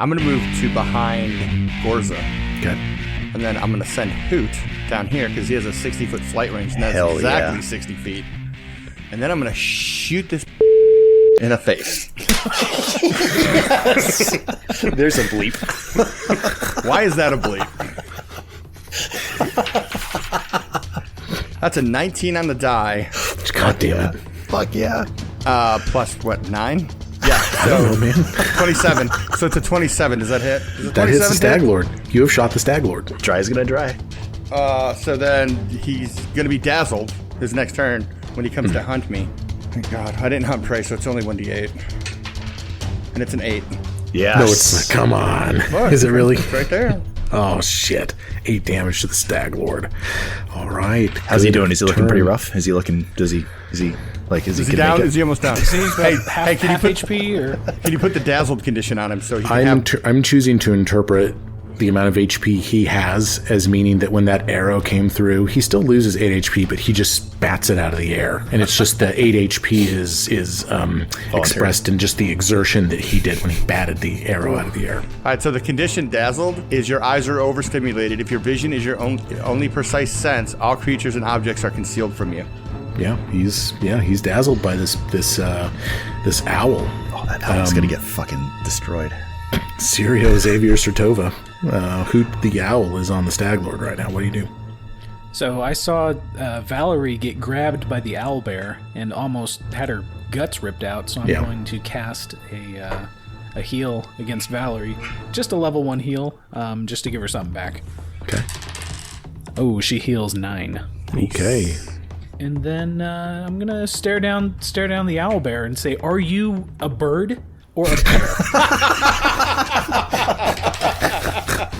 I'm going to move to behind Gorza. Okay. And then I'm going to send Hoot down here because he has a 60-foot flight range, and that's exactly 60 feet. And then I'm going to shoot this in the face. Yes. There's a bleep. Why is that a bleep? That's a 19 on the die. God damn it. Fuck yeah. Plus what, 9? Yeah. I don't know, man. 27. So it's a 27. Does that hit? That hits the Stag Lord. You have shot the Stag Lord. Dry's gonna dry. So then he's going to be dazzled his next turn when he comes to hunt me. Thank God. I didn't hunt prey, so it's only 1d8. And it's an 8. Yeah. No, it's not. Come on. Look, Is it really? It's right there. Oh, shit. 8 damage to the Stag Lord. All right. How's he doing? Is he looking pretty rough? Is he looking, is he Is he gonna down? make it? Is he almost down? Hey, Hey, can you half put HP or? Can you put the dazzled condition on him so he can I'm choosing to interpret the amount of HP he has as meaning that when that arrow came through, he still loses 8 HP, but he just bats it out of the air. And it's just the 8 HP is expressed in just the exertion that he did when he batted the arrow out of the air. All right, so the condition dazzled is your eyes are overstimulated. If your vision is your only precise sense, all creatures and objects are concealed from you. Yeah, he's dazzled by this owl. Oh, that owl's gonna get fucking destroyed. Sirio Xavier Sertova. Hoot the Owl is on the Stag Lord right now. What do you do? So I saw Valerie get grabbed by the owlbear and almost had her guts ripped out. So I'm going to cast a heal against Valerie, just a level 1 heal, just to give her something back. Okay. Oh, she heals 9. Okay. And then I'm gonna stare down the owlbear and say, "Are you a bird or a bear?"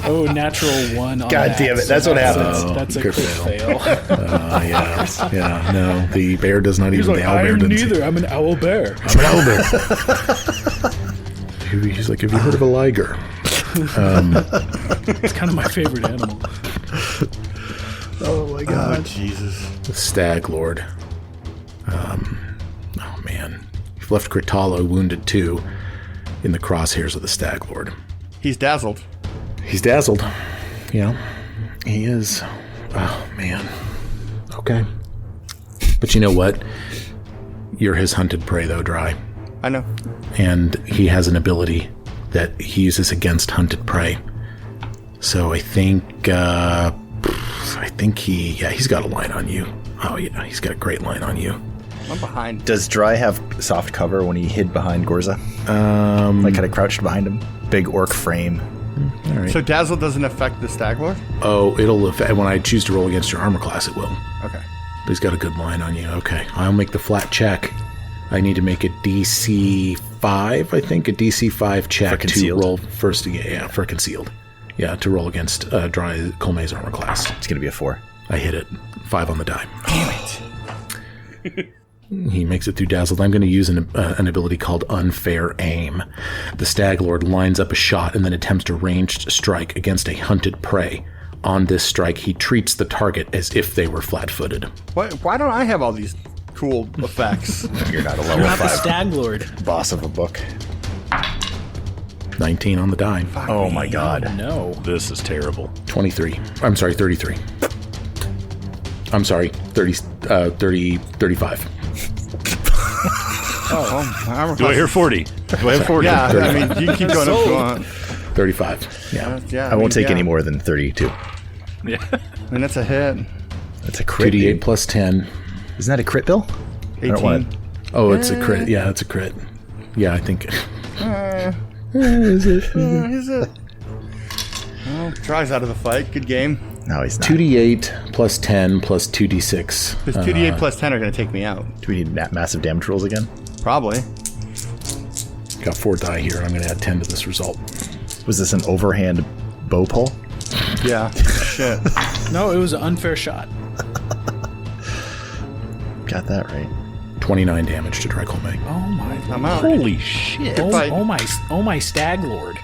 Oh, natural 1 on God that. damn it, that's what happens. That's a Good crit fail. Yeah. No, the bear does not He's even. like, The owl bear I'm doesn't. neither. I'm an owl bear. I'm an owl bear. He's like, have you heard of a liger? It's kind of my favorite animal. Oh my god. Oh, Jesus. The Stag Lord. Oh man, you've left Critalo wounded too, in the crosshairs of the Stag Lord. He's dazzled. He's dazzled. Yeah, he is. Oh man. Okay. But you know what? You're his hunted prey, though, Dry. I know. And he has an ability that he uses against hunted prey. So I think he's got a line on you. Oh yeah, he's got a great line on you. I'm behind. Does Dry have soft cover when he hid behind Gorza? Like kind of crouched behind him? Big orc frame. All right. So dazzle doesn't affect the Stag Lord? Oh, it'll affect when I choose to roll against your armor class. It will. Okay. But he's got a good line on you. Okay, I'll make the flat check. I need to make a DC 5, I think, a DC 5 check to roll first. Yeah, for concealed. Yeah, to roll against Dry Colmay's armor class. It's going to be a 4. I hit it. 5 on the die. Damn it. He makes it through dazzled. I'm going to use an ability called Unfair Aim. The Stag Lord lines up a shot and then attempts to ranged strike against a hunted prey. On this strike, he treats the target as if they were flat-footed. Why don't I have all these cool effects? You're not a You're level not the 5 Stag Lord. boss of a book. 19 on the die. Oh my god. No. This is terrible. 23. I'm sorry, 33. I'm sorry, 35. Armor Do I class. hear 40? Do I have 40? Yeah, I mean, you can keep going up if you want. 35. Yeah. Yeah, I won't take any more than 32. Yeah. I mean, that's a hit. That's a crit. 2d8 dude. plus 10. Isn't that a crit, Bill? 18. I don't want it. Oh, it's a crit. Yeah, it's a crit. Yeah, I think. Is it? Well, Dry's out of the fight. Good game. No, he's not. 2d8 plus 10 plus 2d6. Because 2d8 plus 10 are going to take me out. Do we need massive damage rolls again? Probably. Got 4 die here. I'm going to add 10 to this result. Was this an overhand bow pull? Yeah. Shit. No, it was an unfair shot. Got that right. 29 damage to Dry Colmay. Oh my! I'm out. Holy shit. fight. Oh my Stag Lord.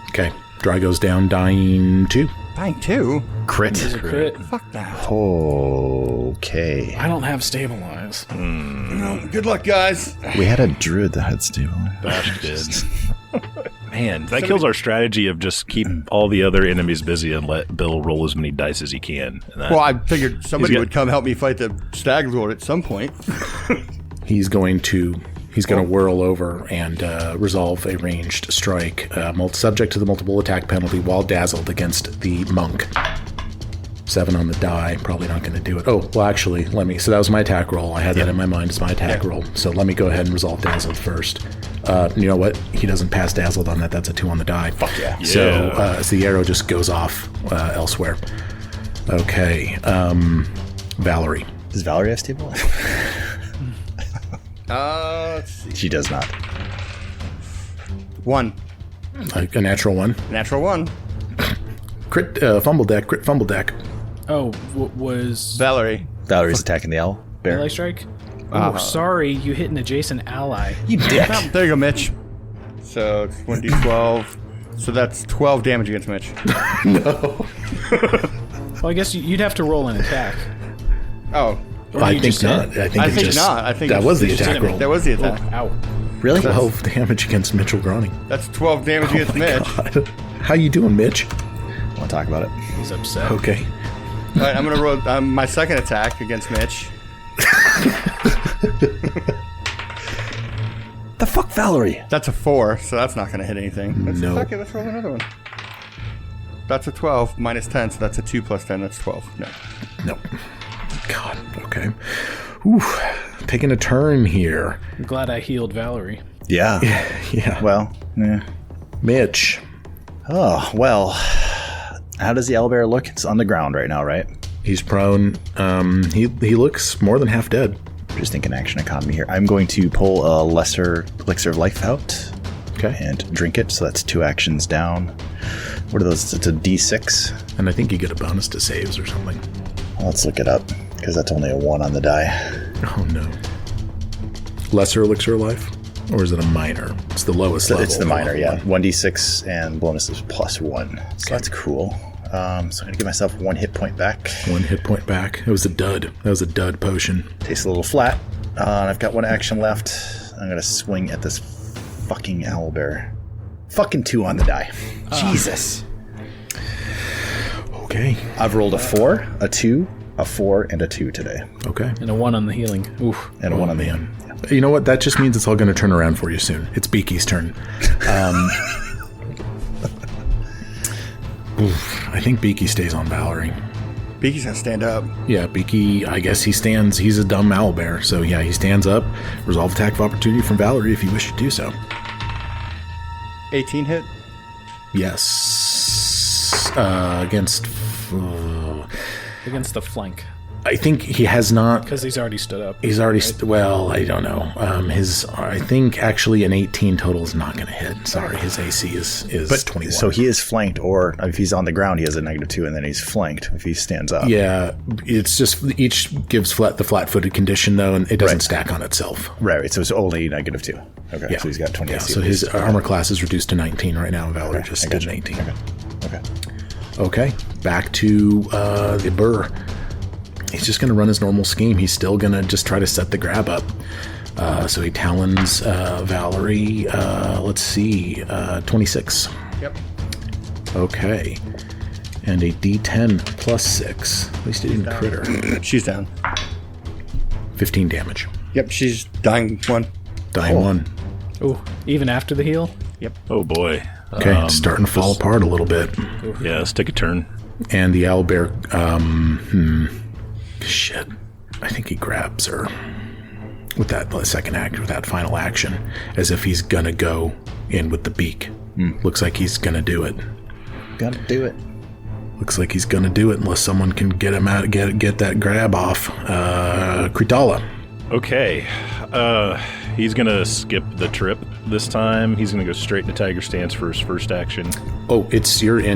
Okay. Dry goes down, dying 2. Dying too? Crit. It's a crit. Fuck that. Okay. I don't have stabilize. No, good luck, guys. We had a druid that had stable. Bash did. Man, that kills our strategy of just keep all the other enemies busy and let Bill roll as many dice as he can. And that, Well, I figured somebody got- would come help me fight the Stag Lord at some point. He's going to whirl over and resolve a ranged strike, subject to the multiple attack penalty while dazzled against the monk. 7 on the die, probably not going to do it. Oh, well, actually, so that was my attack roll. I had that in my mind as my attack roll. So let me go ahead and resolve dazzled first. You know what? He doesn't pass dazzled on that. That's a 2 on the die. Fuck yeah. So the arrow just goes off elsewhere. Okay. Valerie. Does Valerie have stable? Let's see. She does not. 1. A natural 1. Natural 1. Crit fumble deck. Oh, was Valerie. Valerie's attacking the owl. Bear. melee strike? Oh, sorry, you hit an adjacent ally. You dick. There you go, Mitch. So it's 1d12. So that's 12 damage against Mitch. No. Well, I guess you'd have to roll an attack. Oh. Or I you think just not. hit. I I think think not. I think that it's was the just attack enemy. roll. That was the attack. Ow. Really? 12 damage against Mitchell Groening. That's 12 damage against Mitch. God. How you doing, Mitch? Want to talk about it? He's upset. Okay. All right, I'm going to roll my second attack against Mitch. The fuck, Valerie? That's a 4, so that's not going to hit anything. No. Okay, let's roll another one. That's a 12 minus 10, so that's a 2 plus 10. That's 12. No. No. God. Okay. Ooh. Taking a turn here. I'm glad I healed Valerie. Yeah. Yeah. Well, yeah. Mitch. Oh, well. How does the owlbear look? It's on the ground right now, right? He's prone. He looks more than half dead. Just thinking action economy here. I'm going to pull a lesser elixir of life out. Okay. And drink it, so that's 2 actions down. What are those? It's a D6. And I think you get a bonus to saves or something. Let's look it up, because that's only a 1 on the die. Oh, no. Lesser elixir of life? Or is it a minor? It's the lowest level. It's the minor, yeah. 1D6 and bonus is +1. So that's cool. So I'm going to give myself 1 hit point back. 1 hit point back. It was a dud. That was a dud potion. Tastes a little flat. And I've got 1 action left. I'm going to swing at this fucking owlbear. Fucking 2 on the die. Jesus. Okay. I've rolled a 4, a 2, a 4, and a 2 today. Okay. And a 1 on the healing. Oof. And a 1 on the end. You know what? That just means it's all going to turn around for you soon. It's Beaky's turn. I think Beaky stays on Valerie. Beaky's going to stand up. Yeah, Beaky, I guess he stands. He's a dumb owlbear. So, yeah, he stands up. Resolve attack of opportunity from Valerie if you wish to do so. 18 hit. Yes. Against Against the flank. I think he has not. Because he's already stood up. He's already. Well, I don't know. I think actually an 18 total is not going to hit. Sorry, his AC is 21. So he is flanked, or if he's on the ground, he has a -2, and then he's flanked if he stands up. Yeah, it's just each gives the flat-footed condition though, and it doesn't stack on itself. Right, so it's only -2. Okay, Yeah. so he's got 20 Yeah, AC. so his armor class is reduced to 19 right now. Valerie just I did gotcha. an 18. Okay. Okay, back to the burr. He's just going to run his normal scheme. He's still going to just try to set the grab up. So he talons Valerie. Let's see, 26. Yep. Okay. And a D10 plus 6. At least he didn't crit her. She's down. 15 damage. Yep, she's dying 1. Dying 1. Ooh, even after the heal? Oh boy. Okay, it's starting to fall apart a little bit. Yeah, let's take a turn. And the owlbear, shit. I think he grabs her with that second act, with that final action, as if he's gonna go in with the beak. Looks like he's gonna do it. Gotta do it. Looks like he's gonna do it unless someone can get him out, get that grab off. Kritala. Okay. He's going to skip the trip this time. He's going to go straight into Tiger Stance for his first action. Oh, you're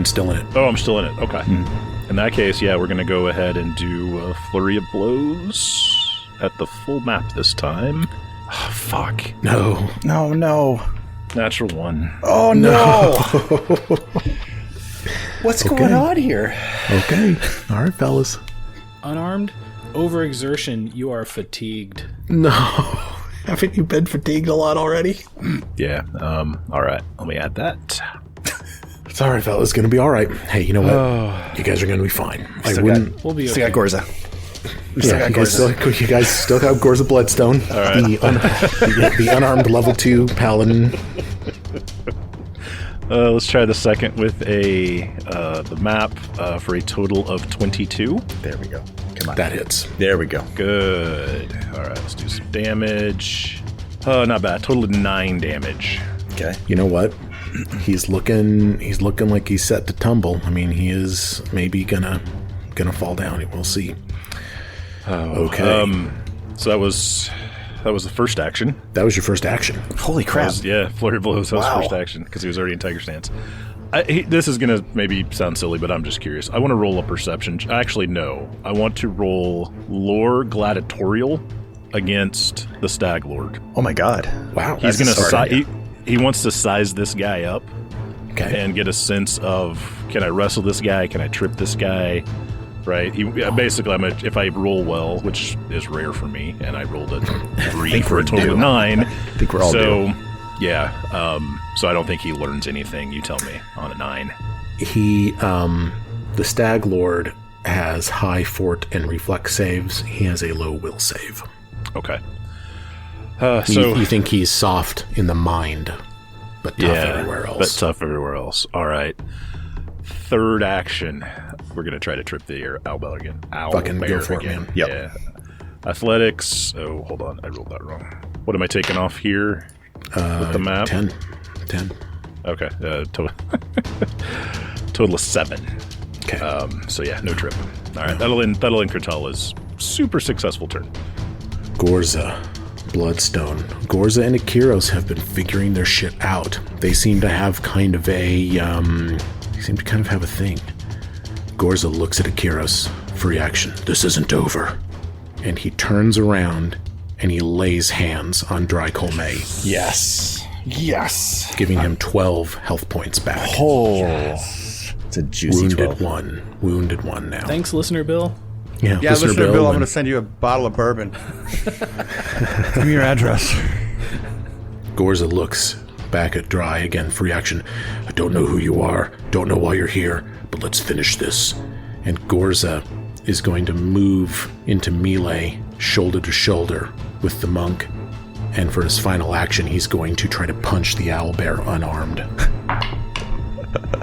still in it. Oh, I'm still in it. Okay. In that case, yeah, we're going to go ahead and do a flurry of blows at the full map this time. Oh, fuck. No. No. Natural 1. Oh, no. What's going on here? Okay. All right, fellas. Unarmed? Overexertion, you are fatigued. No. Haven't you been fatigued a lot already? Yeah. All right. Let me add that. It's all right, fellas. It's going to be all right. Hey, you know what? You guys are going to be fine. We'll be Still okay. got Gorza. Yeah, you guys still have Gorza Bloodstone. All right. The unarmed level 2 paladin. Let's try the second with the map for a total of 22. There we go. Come on. That hits. There we go. Good. All right, let's do some damage. Not bad. Total of 9 damage. Okay. You know what? He's looking like he's set to tumble. I mean, he is maybe gonna fall down. We'll see. Okay. So that was the first action. That was your first action. Holy crap. Flurry of blows. That was Wow. first action because he was already in Tiger Stance. This is going to maybe sound silly, but I'm just curious. I want to roll a perception. Actually, no. I want to roll lore gladiatorial against the Stag Lord. Oh my god. Wow. He's going start, to he wants to size this guy up Okay. and get a sense of, can I wrestle this guy? Can I trip this guy? Right? Basically, if I roll well, which is rare for me, and I rolled a 3 for a total of 9. I think we're all due. Yeah. So I don't think he learns anything. You tell me on a 9. He, the Stag Lord has high fort and reflex saves. He has a low will save. Okay. You think he's soft in the mind, but tough everywhere else. But tough everywhere else. All right. Third action. We're going to try to trip the owlbear again. Fucking go for it, man. Yep. Yeah. Athletics. Oh, hold on. I rolled that wrong. What am I taking off here with the map? 10. Okay. Total of 7. Okay. So yeah, no trip. All right. That'll end Kratal's super successful turn. Gorza, Bloodstone. Gorza and Akiros have been figuring their shit out. They seem to have kind of a thing. Gorza looks at Akiros for reaction. This isn't over. And he turns around and he lays hands on Dry Colmay, Yes. Yes. giving him 12 health points back. Oh. It's a juicy 12. Wounded one now. Thanks, listener Bill. Yeah, listener Bill, I'm going to send you a bottle of bourbon. Give me your address. Gorza looks back at Dry again for reaction. I don't know who you are, don't know why you're here, but let's finish this. And Gorza is going to move into melee, shoulder to shoulder with the monk. And for his final action, he's going to try to punch the owlbear unarmed.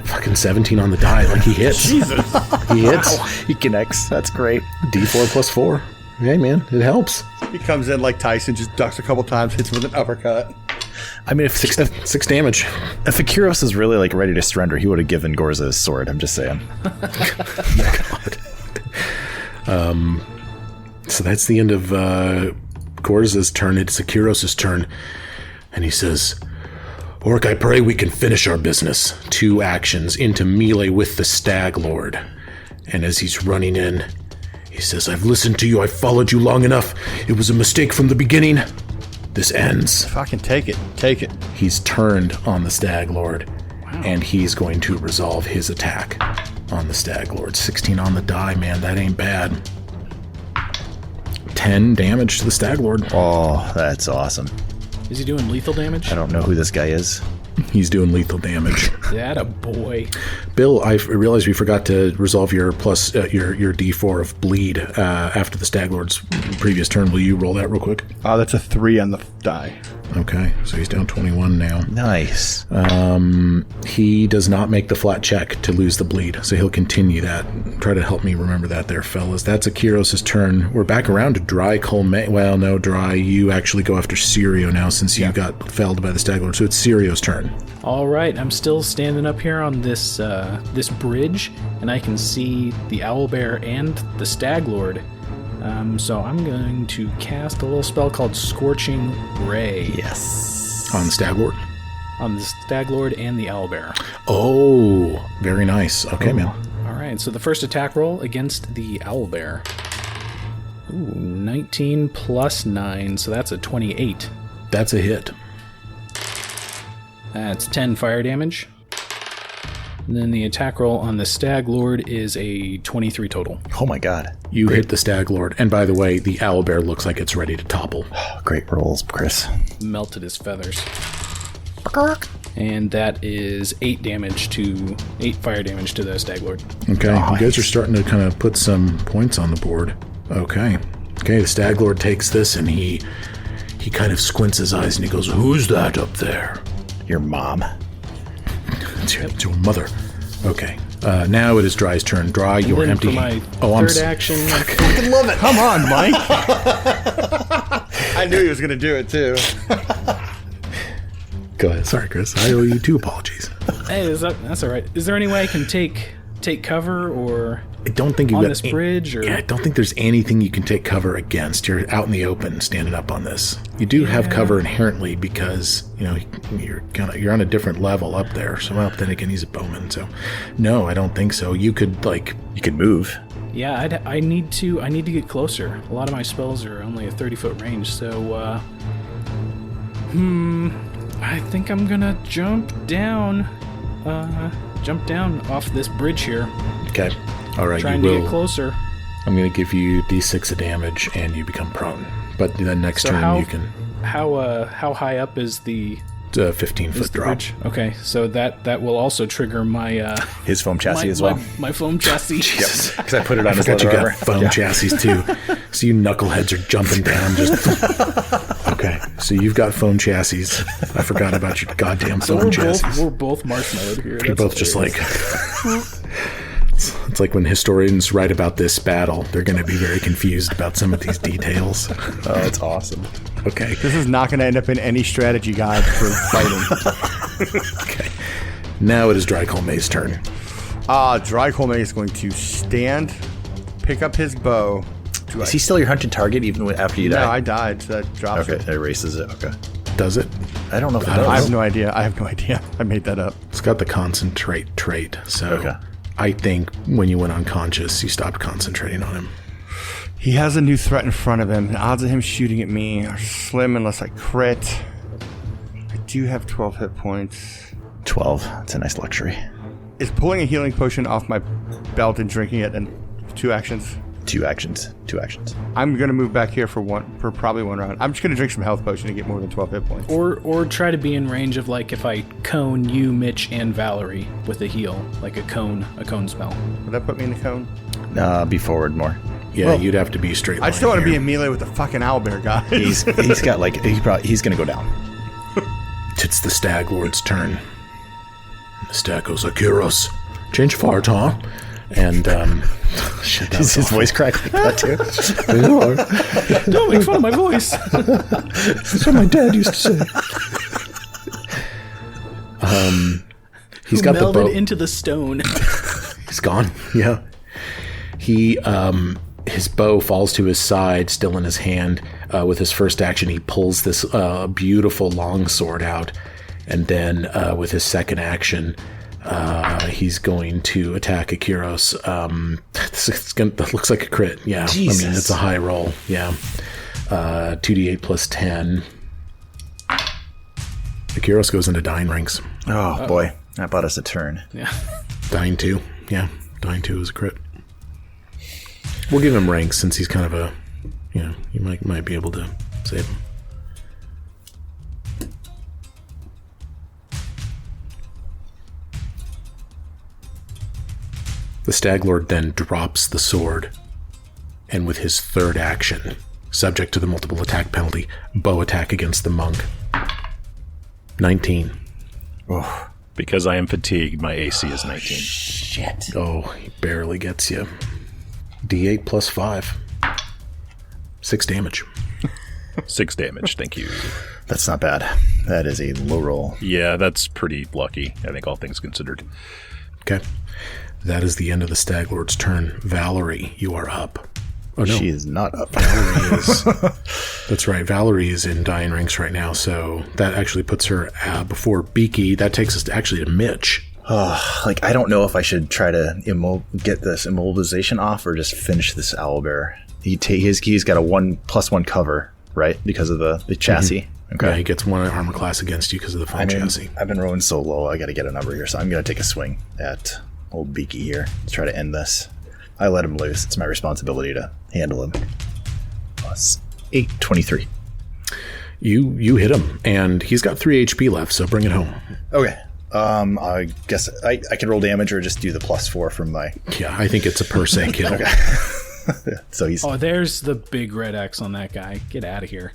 Fucking 17 on the die, like he hits. Jesus. He hits. He connects. That's great. D4 plus 4. Hey, man, it helps. He comes in like Tyson, just ducks a couple times, hits with an uppercut. I mean, if 6 damage. if Akiros is really like ready to surrender, he would have given Gorza his sword. I'm just saying. So that's the end of Gorza's turn. It's Akiros' turn. And he says, Orc, I pray we can finish our business. 2 actions into melee with the Stag Lord. And as he's running in, he says, I've listened to you. I've followed you long enough. It was a mistake from the beginning. This ends. Fucking take it. Take it. He's turned on the Stag Lord. Wow. And he's going to resolve his attack on the Stag Lord. 16 on the die, man. That ain't bad. 10 damage to the Stag Lord. Oh, that's awesome. Is he doing lethal damage? I don't know who this guy is. He's doing lethal damage. That a boy. Bill, I realized we forgot to resolve your plus your D4 of bleed after the Stag Lord's previous turn. Will you roll that real quick? That's a 3 on the die. Okay, so he's down 21 now. Nice. He does not make the flat check to lose the bleed, so he'll continue that. Try to help me remember that there, fellas. That's Akiros' turn. We're back around to Dry Colmay. Well, no, Dry, you actually go after Sirio now since you got felled by the Stag Lord, so it's Sirio's turn. All right, I'm still standing up here on this this bridge, and I can see the owlbear and the Stag Lord. So I'm going to cast a little spell called Scorching Ray. Yes. On the Stag Lord? On the Stag Lord and the owlbear. Oh, very nice. Okay, man. All right, so the first attack roll against the owlbear. Ooh, 19 plus 9, so that's a 28. That's a hit. That's 10 fire damage. And then the attack roll on the Stag Lord is a 23 total. Oh my god. You hit the Stag Lord. And by the way, the owlbear looks like it's ready to topple. Great rolls, Chris. Melted his feathers. And that is 8 fire damage to the Stag Lord. Okay, you guys are starting to kind of put some points on the board. Okay, the Stag Lord takes this and he kind of squints his eyes and he goes, "Who's that up there?" Your mom. It's your mother. Okay, now it is Dry's turn. Dry, you're Then empty. for my I'm third action, I love it. Come on, Mike. I knew he was going to do it, too. Go ahead. Sorry, Chris. I owe you 2 apologies. hey, that's all right. Is there any way I can take cover or I don't think you've on got this bridge? Or Yeah, I don't think there's anything you can take cover against. You're out in the open, standing up on this. You do have cover inherently because you're on a different level up there. So, well, then again, he's a bowman. So, no, I don't think so. You could You could move. Yeah, I need to get closer. A lot of my spells are only a 30-foot range, so I think I'm gonna jump down off this bridge here. Okay. All right. Trying to get closer. I'm going to give you D6 of damage, and you become prone. But then next turn you can. How high up is the 15-foot drop. bridge? Okay, so that will also trigger my His foam chassis as well. My foam chassis. Yep. Because I put it on his Forgot you leather got armor. foam chassis too. So you knuckleheads are jumping down. Okay, so you've got foam chassis. I forgot about your goddamn foam chassis. We're both marshmallowed here. You're both just like. It's like when historians write about this battle, they're going to be very confused about some of these details. Oh, that's awesome. Okay. This is not going to end up in any strategy guide for fighting. Okay. Now it is Dry Colmay's turn. Dry Colmay is going to stand, pick up his bow. Is he still your hunted target even after you die? No, I died, so that drops Okay, it. it erases it. Okay. Does it? I don't know if it I does. I have no idea. I made that up. It's got the concentrate trait. So Okay. I think when you went unconscious, you stopped concentrating on him. He has a new threat in front of him. The odds of him shooting at me are slim unless I crit. I do have 12 hit points. 12. That's a nice luxury. Is pulling a healing potion off my belt and drinking it in 2 actions? 2 actions. I'm going to move back here for probably 1 round. I'm just going to drink some health potion to get more than 12 hit points. Or try to be in range of, like, if I cone you, Mitch, and Valerie with a heal, like a cone spell. Would that put me in the cone? Be forward more. Yeah, you'd have to be straight line. I just don't want to be here. in melee with the fucking owlbear, guys. He's got like he's gonna go down. It's the Stag Lord's turn. The Stag goes, Akiros, change fart, huh? And, shit, that Is his voice cracked like that too? Don't make fun of my voice. That's what my dad used to say. He's got the Melded bow. into the stone. He's gone. Yeah. He, his bow falls to his side, still in his hand. With his first action, he pulls this beautiful longsword out. And then with his second action, he's going to attack Akiros. That looks like a crit. Yeah. Jesus. I mean, it's a high roll. Yeah. 2d8 plus 10. Akiros goes into Dying Rings. Oh boy, that bought us a turn. Yeah. Dying 2. Yeah. Dying 2 is a crit. We'll give him ranks since he's kind of a, you might be able to save him. The Stag Lord then drops the sword, and with his third action, subject to the multiple attack penalty, bow attack against the monk. 19. Oh, Because I am fatigued, my AC is 19. shit. Oh, he barely gets you. D8 plus 5. 6 damage. 6 damage, thank you. That's not bad. That is a low roll. Yeah, that's pretty lucky, I think, all things considered. Okay. That is the end of the Stag Lord's turn. Valerie, you are up. Oh, no. She is not up. Valerie is. That's right. Valerie is in Dying Ranks right now, so that actually puts her before Beaky. That takes us actually to Mitch. I don't know if I should try to get this immobilization off or just finish this owlbear. He's got a 1+1 cover, right? Because of the chassis. Okay. Yeah, he gets 1 armor class against you because of the foam chassis. I've been rolling so low, I got to get a number here, so I'm going to take a swing at old Beaky here to try to end this. I let him loose. It's my responsibility to handle him. Plus 8, 23. You hit him, and he's got 3 HP left, so bring it home. Okay. I guess I can roll damage or just do the +4 from my... Yeah, I think it's a per se kill. Okay. So he's... Oh, there's the big red X on that guy. Get out of here.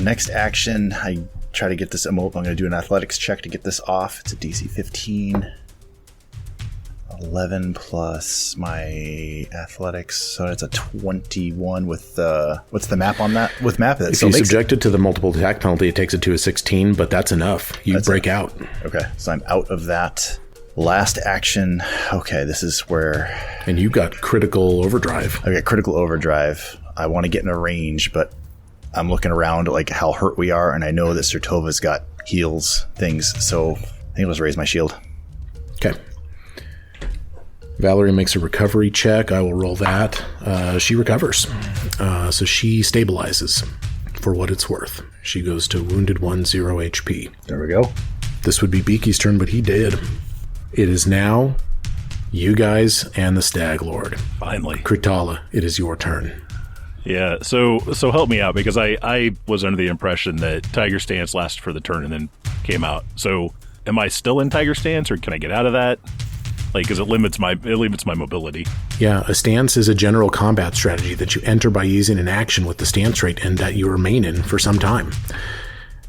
Next action, I try to get this... I'm going to do an athletics check to get this off. It's a DC 15. 11 plus my athletics, so it's a 21 with what's the map on that? With map, it If still you makes subject it to the multiple attack penalty, it takes it to a 16, but that's enough. You break out. Okay, so I'm out of that. Last action. Okay, this is where And you got critical overdrive. I get critical overdrive. I want to get in a range, but I'm looking around at like how hurt we are, and I know that Sertova's got heals things, so I think I'll just raise my shield. Okay. Valerie makes a recovery check. I will roll that. She recovers. So she stabilizes for what it's worth. She goes to wounded 1, 0 HP. There we go. This would be Beaky's turn, but he did. It is now you guys and the Stag Lord. Finally. Kritala, it is your turn. Yeah, so help me out, because I was under the impression that Tiger Stance lasted for the turn and then came out. So am I still in Tiger Stance, or can I get out of that? Like, because it limits my mobility. Yeah, a stance is a general combat strategy that you enter by using an action with the stance rate and that you remain in for some time.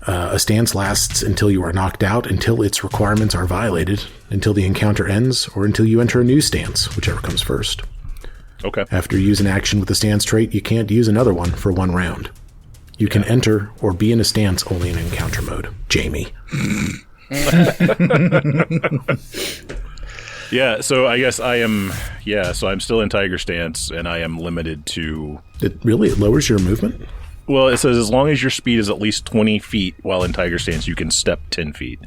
A stance lasts until you are knocked out, until its requirements are violated, until the encounter ends, or until you enter a new stance, whichever comes first. Okay. After you use an action with the stance trait, you can't use another one for 1 round. You can enter or be in a stance only in encounter mode. Jamie. Yeah, so I guess I am... Yeah, so I'm still in Tiger Stance, and I am limited to... It lowers your movement? Well, it says as long as your speed is at least 20 feet while in Tiger Stance, you can step 10 feet.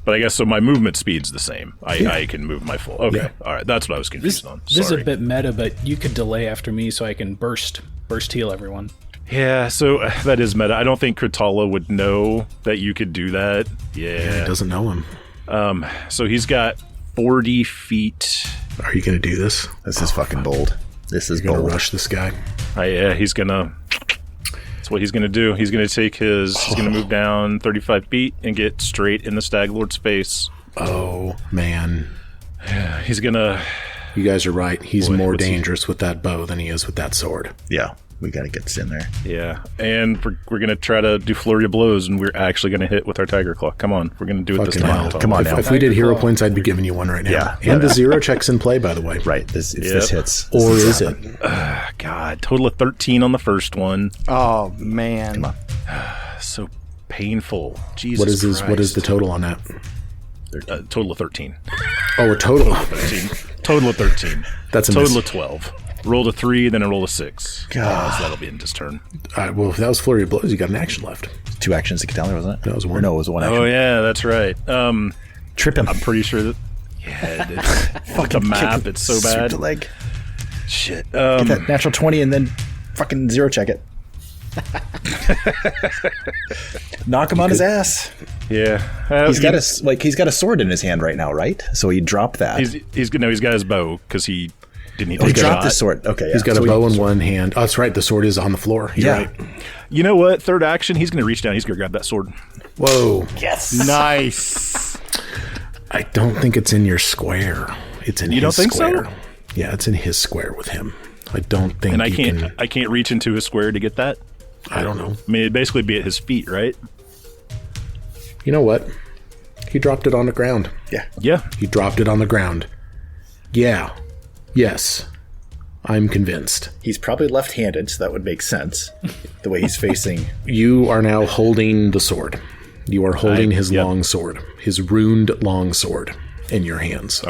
But I guess, so my movement speed's the same. I can move my full... Okay, all right, that's what I was confused on. This is a bit meta, but you could delay after me so I can burst heal everyone. Yeah, so that is meta. I don't think Kritala would know that you could do that. Yeah, he doesn't know him. So he's got 40 feet. Are you going to do this? This is fucking bold. This is You're going bold. to rush this guy? Yeah, he's going to... That's what he's going to do. He's going to take his... He's going to move down 35 feet and get straight in the Stag Lord's face. Oh, man. Yeah, he's going to... You guys are right. He's more what's he- dangerous with that bow than he is with that sword. Yeah, we got to get this in there. Yeah, and we're going to try to do flurry of blows, and we're actually going to hit with our Tiger Claw. Come on, we're going to do it this Fucking time. hell. Come on now. If we did hero points, I'd be giving you one right now. Yeah. And the 0 check's in play, by the way. Right, this hits. Or is it? God, total of 13 on the first one. Oh, man. Come on. So painful. Jesus What is the total on that? total of 13. Oh, a total. 13. Total of 13. That's a total miss. of 12. Rolled a 3, then I rolled a 6. God. So that'll be in his turn. All right, well, if that was flurry of blows, you got an action left. 2 actions to get down there, wasn't it? No, it was 1. Or no, it was 1 action. Oh yeah, that's right. Trip him. I'm pretty sure that. Yeah, the map. It's so Sweep bad. the leg. Shit. Get that natural 20 and then fucking 0 check it. Knock him on his ass. Yeah, He's got a sword in his hand right now, right? So he dropped that. He's got his bow because he didn't. He Take a dropped shot. his sword. Okay, yeah. He's got So a bow in one hand. Oh, that's right. The sword is on the floor. You're right. You know what? Third action, he's going to reach down. He's going to grab that sword. Whoa. Yes. Nice. I don't think it's in your square. It's in You his don't think so? square. Yeah, it's in his square with him. I don't think And I you can't. can... I can't reach into his square to get that. I don't know. I mean, it'd basically be at his feet, right? You know what? He dropped it on the ground. Yeah. Yeah. He dropped it on the ground. Yeah. Yes. I'm convinced. He's probably left-handed, so that would make sense. The way he's facing. You are now holding the sword. You are holding his yep. long sword. His ruined long sword in your hands.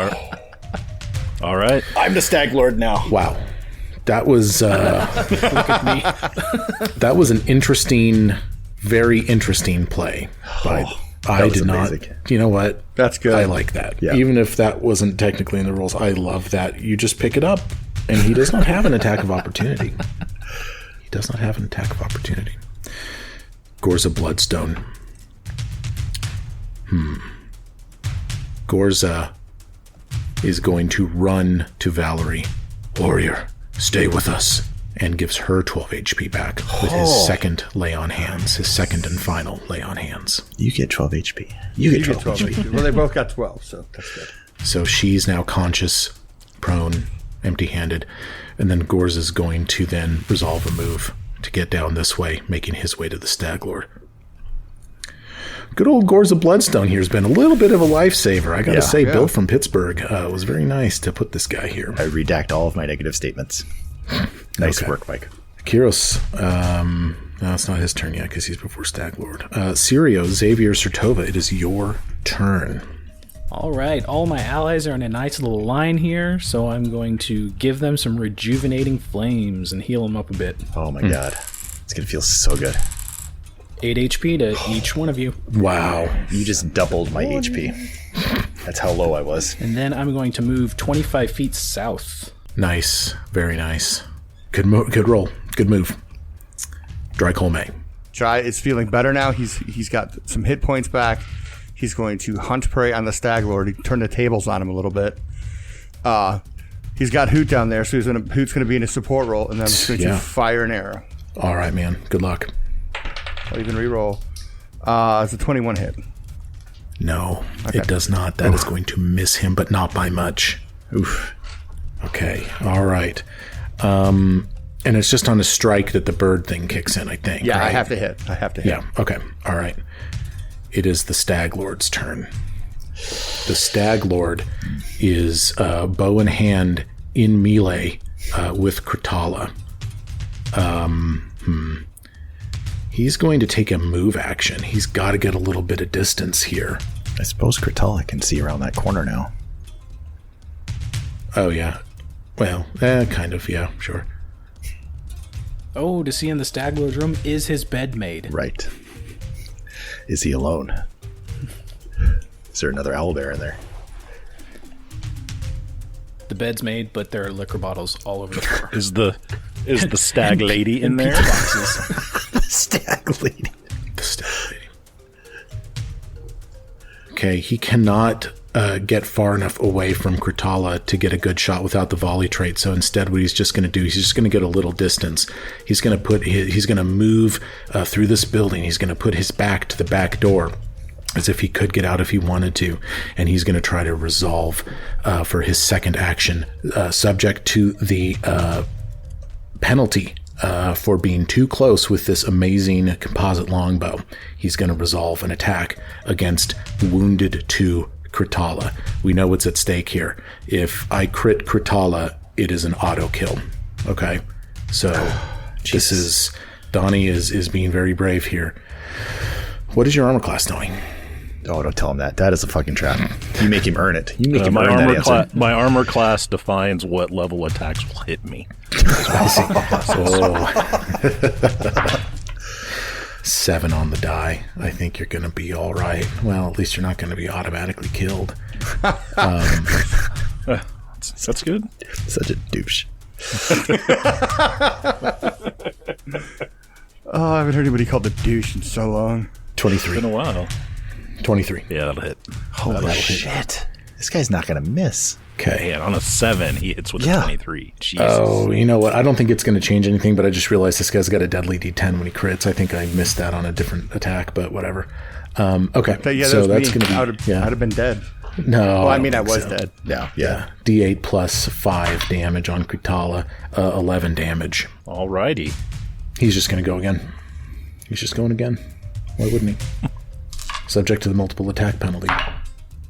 All right. I'm the Stag Lord now. Wow. That was that was an interesting, very interesting play. But I was did not. amazing. You know what? That's good. I like that. Yeah. Even if that wasn't technically in the rules, I love that. You just pick it up, and he does not have an attack of opportunity. He does not have an attack of opportunity. Gorza Bloodstone. Gorza is going to run to Valerie. Warrior, stay with us. And gives her 12 HP back with his second lay on hands. His second and final lay on hands. You get 12 HP. You get 12 HP. Well, they both got 12, so that's good. So she's now conscious, prone, empty-handed. And then Gorz is going to then resolve a move to get down this way, making his way to the Stag Lord. Good old Gorza Bloodstone here has been a little bit of a lifesaver. I got to say, Bill from Pittsburgh was very nice to put this guy here. I redact all of my negative statements. Nice work, Mike. Kyros, no, it's not his turn yet because he's before Stag Lord. Sirio, Xavier, Sertova, it is your turn. All right, all my allies are in a nice little line here, so I'm going to give them some rejuvenating flames and heal them up a bit. Oh my god. It's going to feel so good. 8 HP to each one of you. Wow. You just doubled my HP. That's how low I was. And then I'm going to move 25 feet south. Nice. Very nice. Good roll. Good move. Dry Colme. Dry is feeling better now. He's got some hit points back. He's going to hunt prey on the Stag Lord. He turned the tables on him a little bit. He's got Hoot down there, so Hoot's going to be in a support role, and then I'm just going to fire an arrow. All right, man. Good luck. I'll even reroll. It's a 21 hit. No, it does not. That is going to miss him, but not by much. Oof. Okay. All right. And it's just on a strike that the bird thing kicks in, I think. Yeah, right? I have to hit. Yeah, okay. All right. It is the Stag Lord's turn. The Stag Lord is bow in hand in melee with Kratala. He's going to take a move action. He's got to get a little bit of distance here. I suppose Kratala can see around that corner now. Oh, yeah. Well, kind of, yeah, sure. Oh, to see in the Stag Lord's room is his bed made. Right. Is he alone? Is there another owlbear in there? The bed's made, but there are liquor bottles all over the floor. Is the stag lady in there? Pizza boxes. Stag lady. The Stag Lady. Okay, he cannot get far enough away from Kratala to get a good shot without the volley trait. So instead, what he's just going to do, he's just going to get a little distance. He's going to move through this building. He's going to put his back to the back door, as if he could get out if he wanted to, and he's going to try to resolve for his second action, subject to the penalty for being too close with this amazing composite longbow. He's going to resolve an attack against Wounded 2 Kratala. We know what's at stake here. If I crit Kratala, it is an auto kill. Okay, so this is Donnie is being very brave here. What is your armor class knowing? Oh, don't tell him that. That is a fucking trap. You make him earn it. You make him earn that answer. My armor class defines what level attacks will hit me. Oh. 7 on the die. I think you're going to be all right. Well, at least you're not going to be automatically killed. That's good. Such a douche. Oh, I haven't heard anybody called a douche in so long. 23. Been a while. 23. Yeah, that'll hit. Holy shit. This guy's not going to miss. Okay. Man, on a 7, he hits with a 23. Jesus. Oh, you know what? I don't think it's going to change anything, but I just realized this guy's got a deadly D10 when he crits. I think I missed that on a different attack, but whatever. Okay, Yeah, so that's going to be... I'd have been dead. No. Well, I mean, I don't was think so. dead. Yeah. D8 plus 5 damage on Kratala, 11 damage. Alrighty. He's just going to go again. He's just going again. Why wouldn't he? Subject to the multiple attack penalty.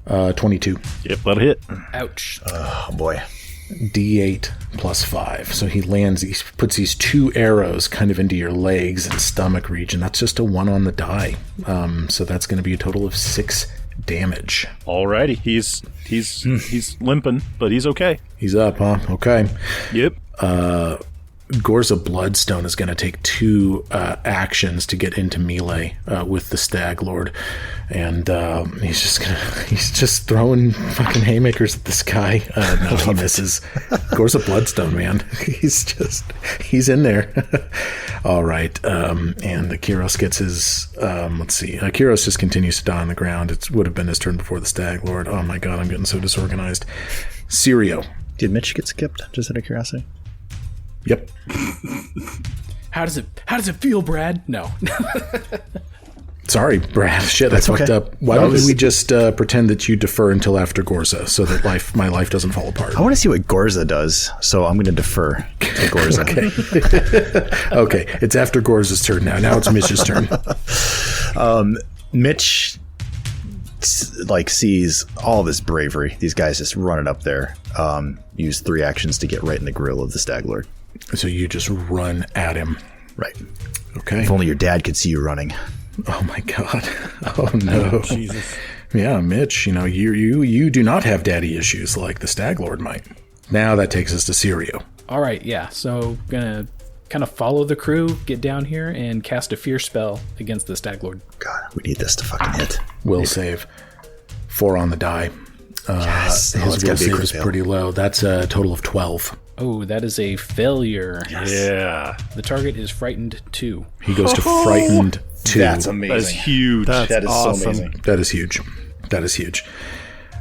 22. Yep, that'll hit. Ouch. Oh, boy. D8 plus 5. So he lands, he puts these 2 arrows kind of into your legs and stomach region. That's just a 1 on the die. So that's going to be a total of 6 damage. Alrighty. He's limping, but he's okay. He's up, huh? Okay. Yep. Gorza Bloodstone is going to take 2 actions to get into melee with the Stag Lord, and he's just throwing fucking haymakers at this guy. No, he misses. Gorza Bloodstone, man, he's in there. All right, and Akiros gets his. Let's see, Akiros just continues to die on the ground. It would have been his turn before the Stag Lord. Oh my god, I'm getting so disorganized. Sirio. Did Mitch get skipped? Just out of curiosity. Yep. How does it feel, Brad? No. Sorry, Brad. Shit, that's fucked up. Why don't we just pretend that you defer until after Gorza, so that my life doesn't fall apart? I want to see what Gorza does, so I'm going to defer to Gorza. Okay, it's after Gorza's turn now. Now it's Mitch's turn. Mitch sees all this bravery. These guys just running up there. Use 3 actions to get right in the grill of the Stag Lord. So you just run at him. Right. Okay. If only your dad could see you running. Oh my god. Oh no. Jesus. Yeah, Mitch, you do not have daddy issues like the Stag Lord might. Now that takes us to Sirio. All right, yeah. So gonna kind of follow the crew, get down here, and cast a fear spell against the Stag Lord. God, we need this to fucking hit. Will save. 4 on the die. Yes. His will save is pretty low. That's a total of 12. Oh, that is a failure. Yes. Yeah. The target is frightened 2. He goes to frightened 2. That's amazing. That is huge. That is awesome. so amazing. That is huge. That is huge.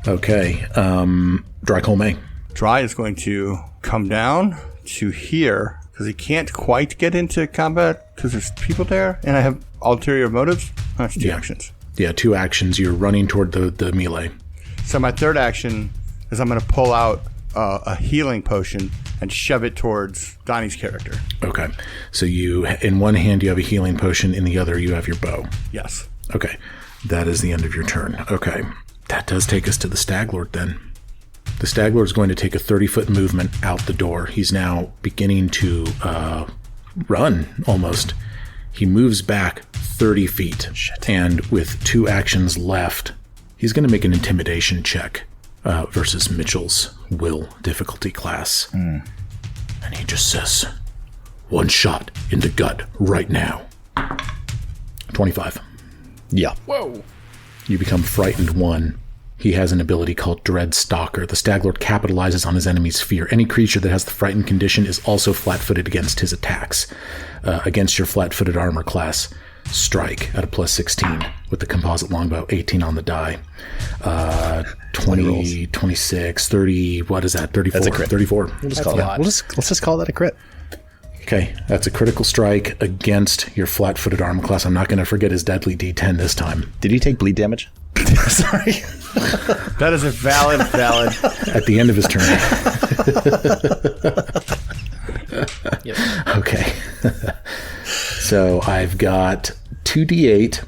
Okay. Dry May. Dry is going to come down to here because he can't quite get into combat because there's people there, and I have ulterior motives. That's 2 actions. Yeah, 2 actions. You're running toward the melee. So my third action is I'm going to pull out a healing potion and shove it towards Donnie's character. Okay. So in one hand you have a healing potion, in the other you have your bow. Yes. Okay. That is the end of your turn. Okay. That does take us to the Stag Lord then. The Stag Lord is going to take a 30-foot movement out the door. He's now beginning to run, almost. He moves back 30 feet. Shit. And with 2 actions left, he's going to make an intimidation check versus Mitchell's will difficulty class. And he just says, 1 shot in the gut right now. 25. Yeah. Whoa. You become frightened 1. He has an ability called Dread Stalker. The Stag Lord capitalizes on his enemy's fear. Any creature that has the frightened condition is also flat-footed against his attacks. Against your flat-footed armor class, strike at a plus 16 with the composite longbow, 18 on the die. 20, 26, 30, what is that? 34. That's a crit. 34. We'll just call that. Let's just call that a crit. Okay, that's a critical strike against your flat-footed armor class. I'm not going to forget his deadly D10 this time. Did he take bleed damage? Sorry. That is a valid. At the end of his turn. Yep. Okay. So I've got 2d8.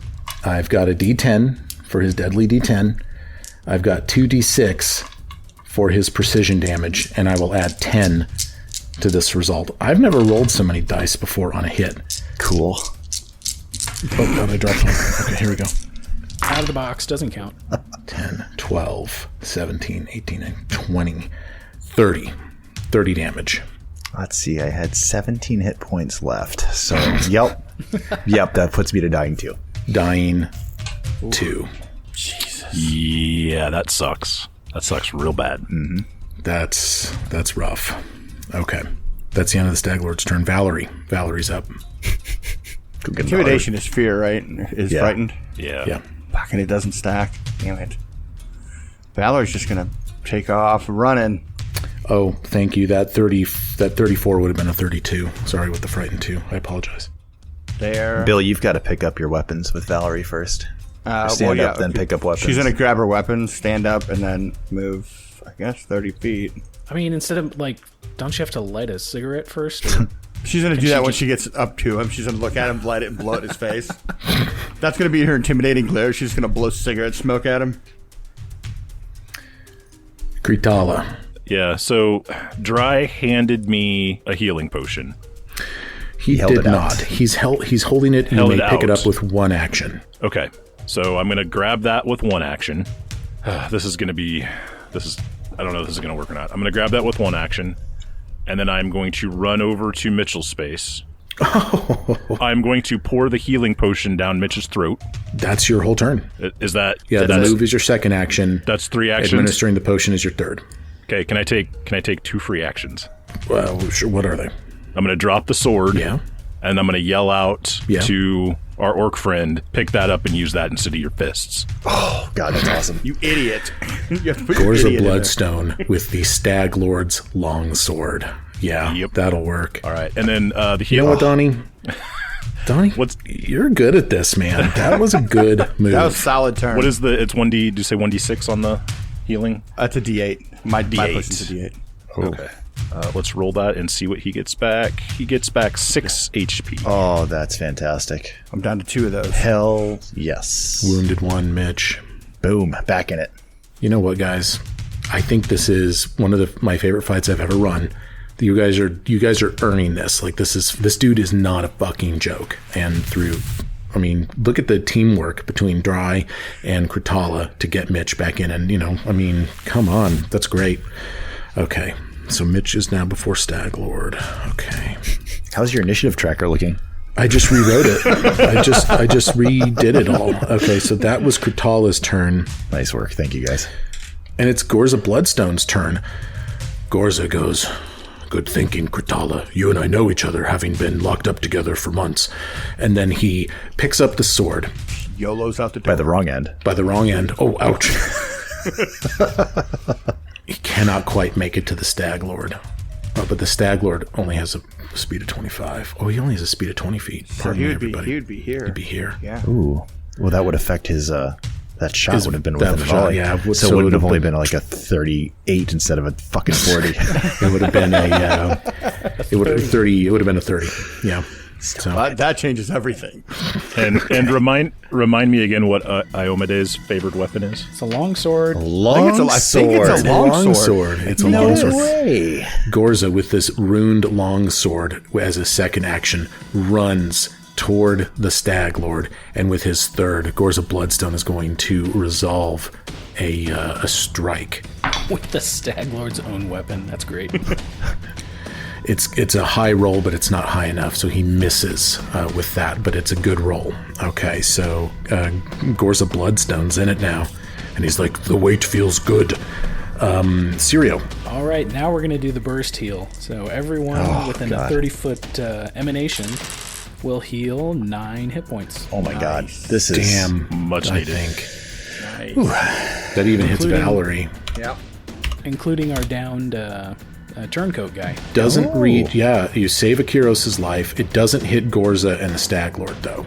I've got a d10 for his deadly d10. I've got 2d6 for his precision damage, and I will add 10 to this result. I've never rolled so many dice before on a hit. Cool. Oh, God, I dropped one. Okay, here we go. Out of the box, doesn't count. 10, 12, 17, 18, and 20, 30. 30 damage. Let's see. I had 17 hit points left. So, yep. That puts me to dying 2. Dying 2. Jesus. Yeah, that sucks. That sucks real bad. Mm-hmm. That's rough. Okay. That's the end of the Stag Lord's turn. Valerie's up. Intimidation is fear, right? Is frightened. Yeah. Fucking it doesn't stack. Damn it. Valor's just gonna take off running. Oh, thank you. That 34 would have been a 32. Sorry with the frightened 2. I apologize. There. Bill, you've got to pick up your weapons with Valerie first. Stand up, then pick up weapons. She's gonna grab her weapons, stand up, and then move, I guess, 30 feet. I mean, instead of, don't you have to light a cigarette first? She's going to do that when she gets up to him. She's going to look at him, light it, and blow it in his face. That's going to be her intimidating glare. She's going to blow cigarette smoke at him. Kritala. Yeah, so Dry handed me a healing potion. He did not. He's holding it, and you may pick it up with 1 action. Okay, so I'm going to grab that with 1 action. I don't know if this is going to work or not. I'm going to grab that with 1 action, and then I'm going to run over to Mitchell's space. I'm going to pour the healing potion down Mitch's throat. That's your whole turn. Is that... Yeah, the move is your second action. That's 3 actions? Administering the potion is your third. Okay, can I take 2 free actions? Well, sure. What are they? I'm going to drop the sword. Yeah. And I'm going to yell out to our orc friend, pick that up and use that instead of your fists. Oh, God, that's awesome. You idiot. You have to put your Gorza idiot in there. Bloodstone with the Stag Lord's long sword. Yeah, that'll work. All right, and then the heal. You know what, Donnie? Donnie, you're good at this, man. That was a good move. That was a solid turn. What is the? It's 1d. Did you say 1d6 on the healing? It's a D8. My potion's a D8. Okay. Let's roll that and see what he gets back. He gets back 6 HP. Oh, that's fantastic. I'm down to 2 of those. Hell yes. Wounded 1, Mitch. Boom, back in it. You know what, guys? I think this is one of my favorite fights I've ever run. You guys are earning this. Like, this dude is not a fucking joke. And look at the teamwork between Dry and Kratala to get Mitch back in. And, come on. That's great. Okay. So Mitch is now before Stag Lord. Okay. How's your initiative tracker looking? I just rewrote it. I just redid it all. Okay, so that was Kratala's turn. Nice work. Thank you, guys. And it's Gorza Bloodstone's turn. Gorza goes, "Good thinking, Kratala. You and I know each other, having been locked up together for months." And then he picks up the sword. YOLO's out the door. By the wrong end. By the wrong end. Oh, ouch. He cannot quite make it to the Stag Lord. Oh, but the Stag Lord only has a speed of 25. Oh, he only has a speed of 20 feet. Pardon me, everybody. He would be here. He'd be here. Yeah. Ooh. Well, that would affect his... that shot would have been within that volley. shot, yeah. So it would have only been like a 38 instead of a fucking 40. It would have been it would have been a 30. Yeah. So that changes everything. And remind me again what Iomede's favorite weapon is. It's a long sword. I think it's a long sword. It's a No long sword. way. Gorza, with this runed long sword as a second action, runs toward the Stag Lord, and with his third, Gorza Bloodstone is going to resolve a strike. With the Stag Lord's own weapon. That's great. It's a high roll, but it's not high enough, so he misses with that, but it's a good roll. Okay, so Gorza Bloodstone's in it now, and he's like, "The weight feels good." Sirio. All right, now we're going to do the burst heal. So everyone within a 30-foot emanation will heal 9 hit points. Oh my God. This is... Damn. Much I needed. think. That even hits Valerie. Yep. Including our downed turncoat guy. Doesn't read... Yeah, you save Akiros' life. It doesn't hit Gorza and the Stag Lord, though,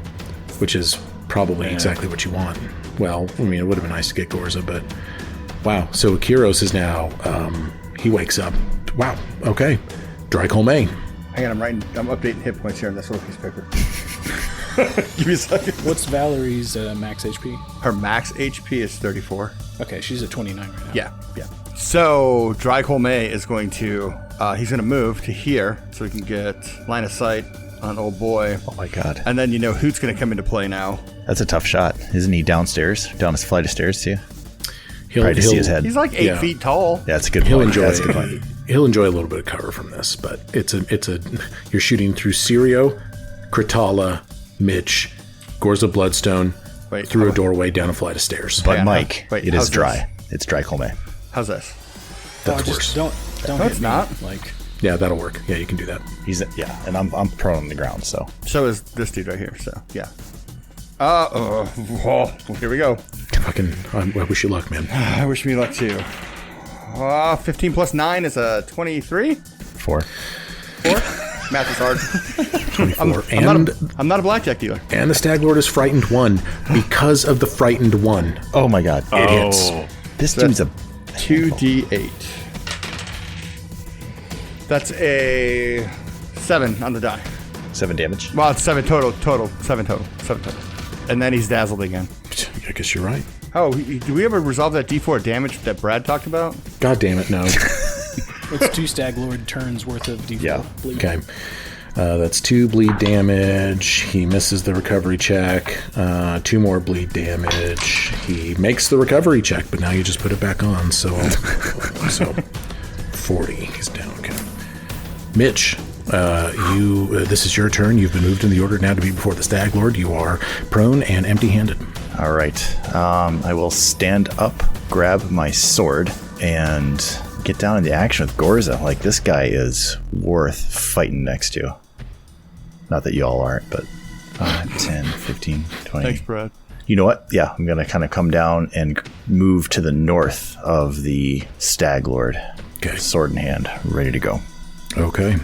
which is probably exactly what you want. Well, it would have been nice to get Gorza, but... Wow, so Akiros is now... he wakes up. Wow, okay. Dry Colmay. Hang on, I'm updating hit points here on this little piece of paper. Give me a second. What's Valerie's max HP? Her max HP is 34. Okay, she's at 29 right now. Yeah. So Dry Colmay is going to he's going to move to here so he can get line of sight on old boy. Oh my God. And then Hoot's going to come into play now. That's a tough shot. Isn't he downstairs? Down a flight of stairs too? He'll see his head. He's like 8 feet tall. Yeah, that's a good He'll point. enjoy That's a good point. He'll enjoy a little bit of cover from this, but it's a you're shooting through Sirio, Kratala, Mitch, Gorza Bloodstone, through a doorway down a flight of stairs. But Mike, it is how's dry. It's Dry Colmay. How's this? That's just worse. Don't No, hit it's me. not. Yeah, that'll work. Yeah, you can do that. And I'm prone on the ground, so. So is this dude right here, so yeah. Here we go. Fucking, I wish you luck, man. I wish me luck too. 15 plus 9 is a 23? 4. Math is hard. 24. I'm not a blackjack dealer. And the Stag Lord is frightened 1 because of the frightened 1. Oh my God. It hits. This dude's a 2d8. That's a 7 on the die. 7 damage. Well, it's 7 total. 7 total. And then he's dazzled again. I guess you're right. Oh, do we ever resolve that d4 damage that Brad talked about? God damn it, no. It's 2 Stag Lord turns worth of D4 bleed. Okay. That's 2 bleed damage. He misses the recovery check. 2 more bleed damage. He makes the recovery check, but now you just put it back on. So 40. He's down. Okay. Mitch, this is your turn. You've been moved in the order now to be before the Stag Lord. You are prone and empty-handed. All right. I will stand up, grab my sword, and get down in the action with Gorza. Like, this guy is worth fighting next to. Not that you all aren't, but 10, 15, 20. Thanks, Brad. You know what? Yeah, I'm going to kind of come down and move to the north of the Stag Lord. Okay. Sword in hand, ready to go. Okay.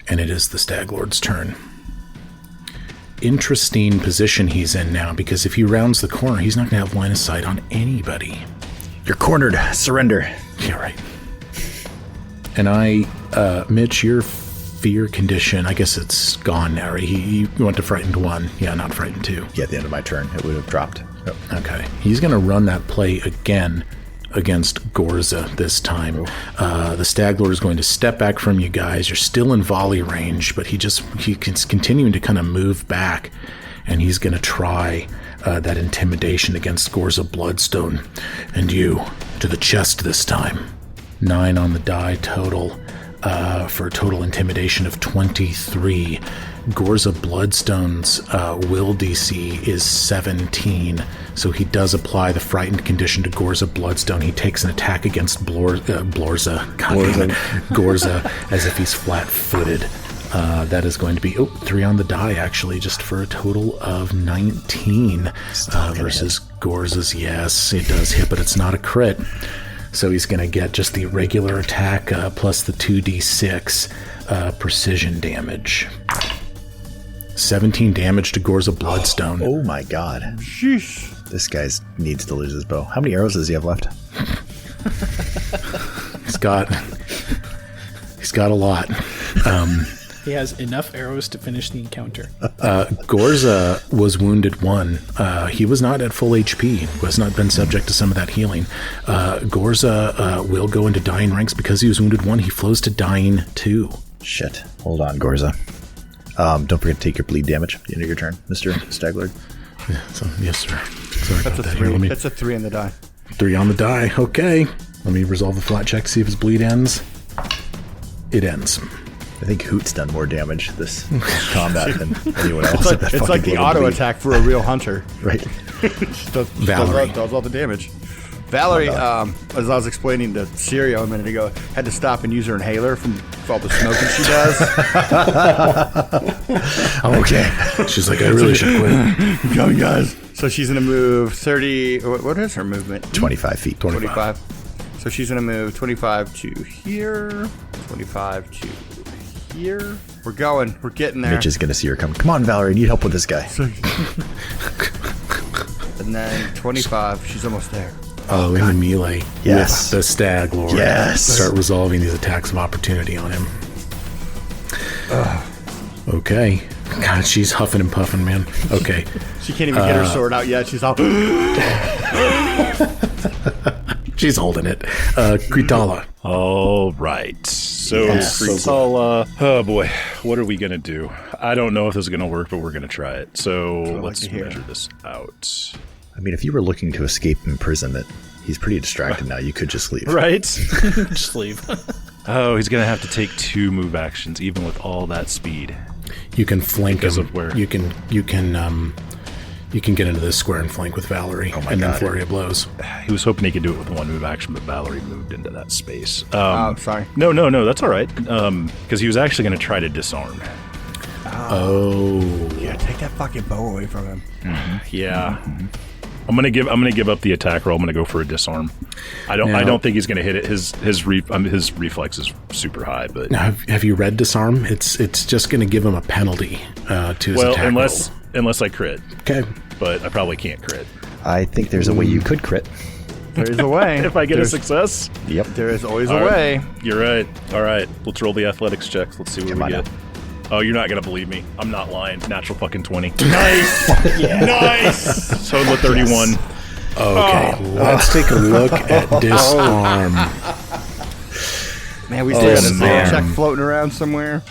And it is the Stag Lord's turn. Interesting position he's in now, because if he rounds the corner, he's not going to have line of sight on anybody. You're cornered. Surrender. Yeah, right. And Mitch, your fear condition, I guess it's gone now, right? He went to frightened 1. Yeah, not frightened 2. Yeah, at the end of my turn, it would have dropped. Yep. Okay. He's going to run that play again against Gorza this time. The Stag Lord is going to step back from you guys. You're still in volley range, but he's continuing to kind of move back, and he's going to try that intimidation against Gorza Bloodstone. And you, to the chest this time. 9 on the die total, for a total intimidation of 23. Gorza Bloodstone's will DC is 17, so he does apply the frightened condition to Gorza Bloodstone. He takes an attack against Gorza as if he's flat-footed. That is going to be 3 on the die, actually, just for a total of 19 versus Gorza's. Yes, it does hit, but it's not a crit. So he's going to get just the regular attack plus the 2d6 precision damage. 17 damage to Gorza Bloodstone. Oh my god. Sheesh. This guy needs to lose his bow. How many arrows does he have left? He's got a lot. He has enough arrows to finish the encounter. Gorza was wounded 1. He was not at full HP, has not been subject to some of that healing. Gorza will go into dying ranks because he was wounded 1. He flows to dying 2. Shit. Hold on, Gorza. Don't forget to take your bleed damage at the end of your turn, Mr. Stag Lord. Yeah, yes, sir. Sorry That's about a that. 3. Here, That's a 3 on the die. 3 on the die. Okay. Let me resolve the flat check, see if his bleed ends. It ends. I think Hoot's done more damage this combat than anyone else. It's like the auto attack for a real hunter. Right. Valerie. Does all the damage. Valerie, as I was explaining to Sirio a minute ago, had to stop and use her inhaler from all the smoking she does. Okay. She's like, I really should quit. Come, guys. So she's going to move 30. What is her movement? 25 feet. 25. So she's going to move 25 to here, 25 to here. We're going. We're getting there. Mitch is going to see her come. Come on, Valerie. I need help with this guy. And then 25. She's almost there. Oh, in the melee. Yes. With the Stag Lord. Yes. Start resolving these attacks of opportunity on him. Okay. God, she's huffing and puffing, man. Okay. She can't even get her sword out yet. She's all... She's holding it. Kritala. All right. So, Kritala, oh boy, what are we going to do? I don't know if this is going to work, but we're going to try it. So, let's measure this out. I mean, if you were looking to escape imprisonment, he's pretty distracted now. You could just leave. Right? Just leave. Oh, he's going to have to take 2 move actions, even with all that speed. You can flank Because him. of where? You can get into this square and flank with Valerie, and then flurry of blows. He was hoping he could do it with 1 move action, but Valerie moved into that space. sorry. No, that's all right. Because he was actually going to try to disarm. Oh. Yeah, take that fucking bow away from him. Yeah. I'm gonna give up the attack roll. I'm gonna go for a disarm. I don't think he's gonna hit it. His reflex is super high. But Now, have you read Disarm? It's just going to give him a penalty to his attack roll. unless I crit. Okay. But I probably can't crit I think there's a way you could crit. There is a way. if I get a success. Yep. There is always All a right. way. You're right. All right, let's roll the athletics checks. Let's see what Come we on get. now. Oh, you're not gonna believe me. I'm not lying. Natural fucking 20. Nice. Nice. Total of 31. Okay, let's take a look at Disarm. Man, we still got a zero man. check floating around somewhere.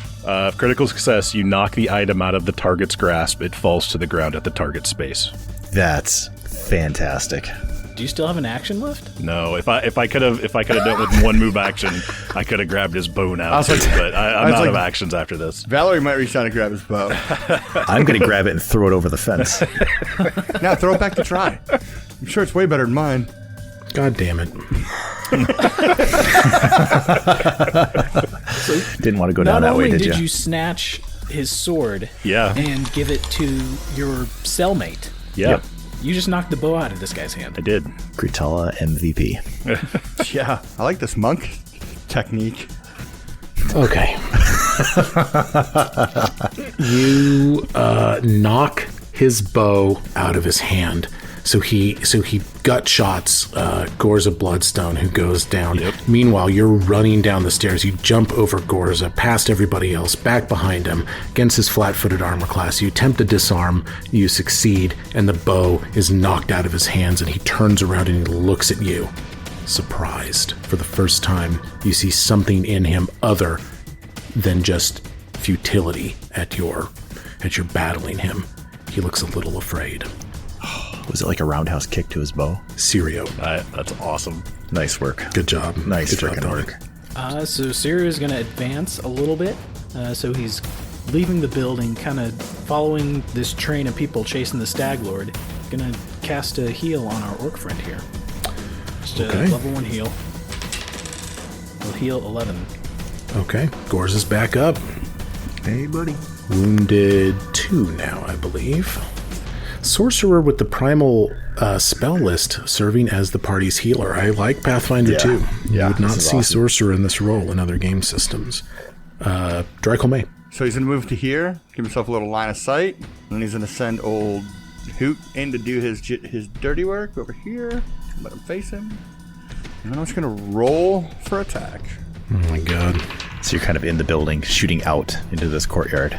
Critical success. You knock the item out of the target's grasp. It falls to the ground at the target space. That's fantastic. Do you still have an action left? No, if I could have done it with one move action, I could have grabbed his bow now too. But I'm out of actions after this. Valerie might reach down and grab his bow. I'm going to grab it and throw it over the fence. Now throw it back to try. I'm sure it's way better than mine. God damn it. Didn't want to go down that way, did you? Not only did you snatch his sword and give it to your cellmate. Yeah. Yep. You just knocked the bow out of this guy's hand. I did. Gritala MVP. Yeah, I like this monk technique. Okay. You knock his bow out of his hand. So he gut shots Gorza Bloodstone, who goes down. Yep. Meanwhile, you're running down the stairs. You jump over Gorza, past everybody else, back behind him, against his flat-footed armor class. You attempt to disarm, you succeed, and the bow is knocked out of his hands, and he turns around and he looks at you. Surprised. For the first time, you see something in him other than just futility at your battling him. He looks a little afraid. Was it like a roundhouse kick to his bow? Sirio. That's awesome. Nice work. Good job. Nice Good freaking job, work. So Sirio is going to advance a little bit. So he's leaving the building, kind of following this train of people chasing the Stag Lord. Going to cast a heal on our orc friend here. Just a level 1 heal. We'll heal 11. Okay. Gorza's back up. Hey, buddy. Wounded 2 now, I believe. Sorcerer with the primal spell list serving as the party's healer. I like Pathfinder 2. You would not see awesome. Sorcerer in this role in other game systems. Draco May. So he's going to move to here, give himself a little line of sight, and then he's going to send old Hoot in to do his dirty work over here. Let him face him. And then I'm just going to roll for attack. Oh my god. So you're kind of in the building, shooting out into this courtyard.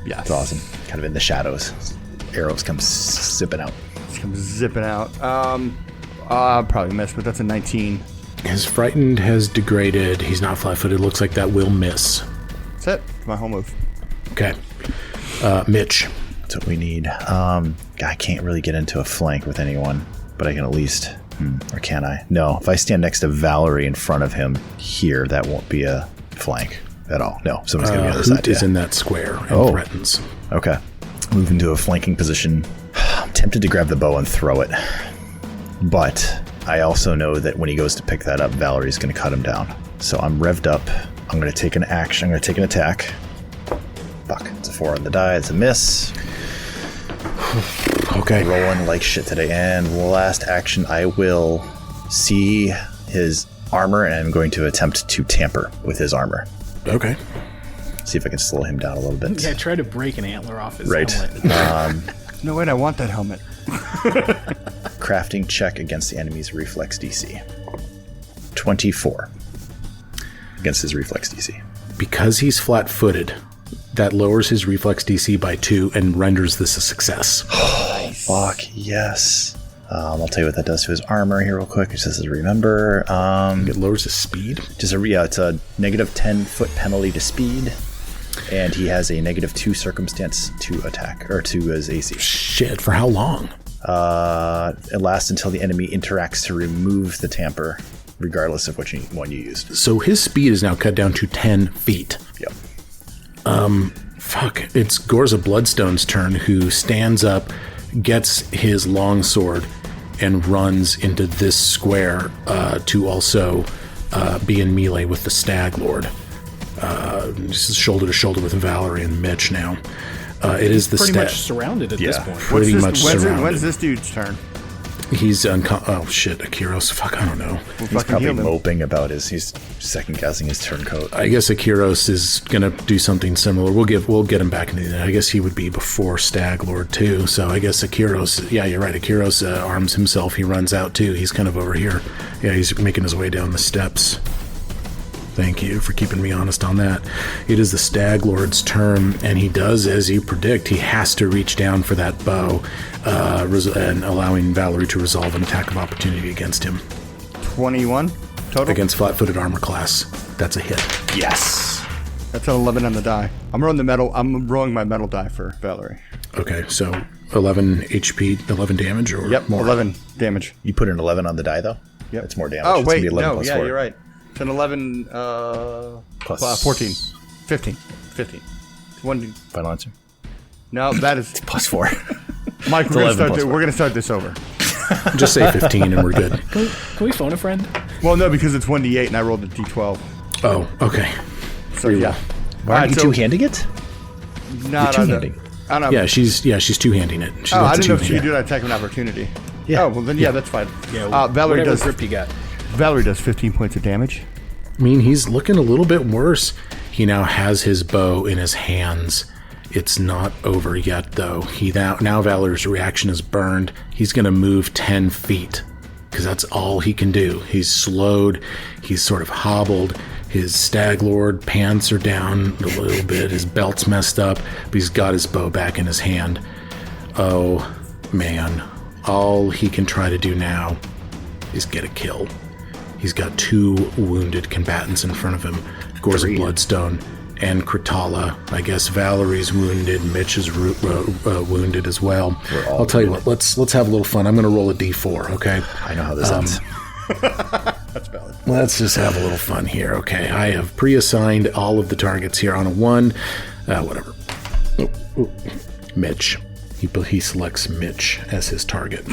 Yes. It's awesome. Kind of in the shadows. Arrows come zipping out. Just come zipping out. I'll probably miss, but that's a 19. His frightened has degraded. He's not flat-footed. Looks like that will miss. That's it. My whole move. Okay. Mitch. That's what we need. I can't really get into a flank with anyone, but I can at least... or can I? No. If I stand next to Valerie in front of him here, that won't be a flank at all. No. Someone's going to be on the other Hoot side. is in that square and threatens. Okay. Move into a flanking position. I'm tempted to grab the bow and throw it. But I also know that when he goes to pick that up, Valerie's going to cut him down. So I'm revved up. I'm going to take an action. I'm going to take an attack. Fuck. It's a 4 on the die. It's a miss. Okay. Rolling like shit today. And last action, I will see his armor, and I'm going to attempt to tamper with his armor. Okay. See if I can slow him down a little bit. Yeah, try to break an antler off his Right. helmet. No, wait, I want that helmet. Crafting check against the enemy's reflex DC. 24 against his reflex DC. Because he's flat-footed, that lowers his reflex DC by 2 and renders this a success. Fuck, yes. I'll tell you what that does to his armor here real quick. It says remember. It lowers his speed. It's a negative 10 foot penalty to speed. And he has a negative 2 circumstance to attack, or to his AC. Shit, for how long? It lasts until the enemy interacts to remove the tamper, regardless of which one you used. So his speed is now cut down to 10 feet. Yep. Fuck. It's Gorza Bloodstone's turn, who stands up, gets his longsword, and runs into this square to also be in melee with the Stag Lord. This is shoulder to shoulder with Valerie and Mitch now. It is the Pretty Stag. much surrounded at this point. Pretty much surrounded. When's this dude's turn? He's oh shit, Akiros. Fuck, I don't know. He's probably moping about he's second guessing his turncoat. I guess Akiros is gonna do something similar. We'll get him back into that. I guess he would be before Stag Lord too. So I guess Akiros. Yeah, you're right. Akiros arms himself. He runs out too. He's kind of over here. Yeah, he's making his way down the steps. Thank you for keeping me honest on that. It is the Stag Lord's turn, and he does as you predict. He has to reach down for that bow, and allowing Valerie to resolve an attack of opportunity against him. 21 total? Against flat-footed armor class. That's a hit. Yes. That's an 11 on the die. I'm rolling my metal die for Valerie. Okay, so 11 HP, 11 damage, or Yep, more? 11 damage. You put an 11 on the die, though? Yep. It's more damage. Oh, It's gonna wait, be 11 no, plus yeah, 4. you're right. It's an 11 Plus 14. 15. 15. One. Final answer? No, that is... Plus 4. Mike, 11 plus we're going to start this over. Just say 15 and we're good. Can we phone a friend? Well, no, because it's 1d8 and I rolled a d12. Oh, okay. So, yeah. Why aren't you two-handing it? No, You're two-handing. I don't know. Yeah, she's two-handing it. She's Oh, got I the didn't know if she two-hand. could do an attack of an opportunity. Yeah. Oh, well, then, yeah, that's fine. Yeah, Valerie whatever does... grip you got. Valerie does 15 points of damage. I mean, he's looking a little bit worse. He now has his bow in his hands. It's not over yet, though. Now Valer's reaction is burned. He's going to move 10 feet because that's all he can do. He's slowed. He's sort of hobbled. His Stag Lord pants are down a little bit. His belt's messed up, but he's got his bow back in his hand. Oh, man. All he can try to do now is get a kill. He's got 2 wounded combatants in front of him. Gorza Bloodstone and Kratala. I guess Valerie's wounded. Mitch is wounded as well. I'll tell you what. Let's have a little fun. I'm going to roll a d4. Okay. I know how this ends. That's valid. Let's just have a little fun here. Okay. I have pre-assigned all of the targets here on a 1. Whatever. Mitch. He selects Mitch as his target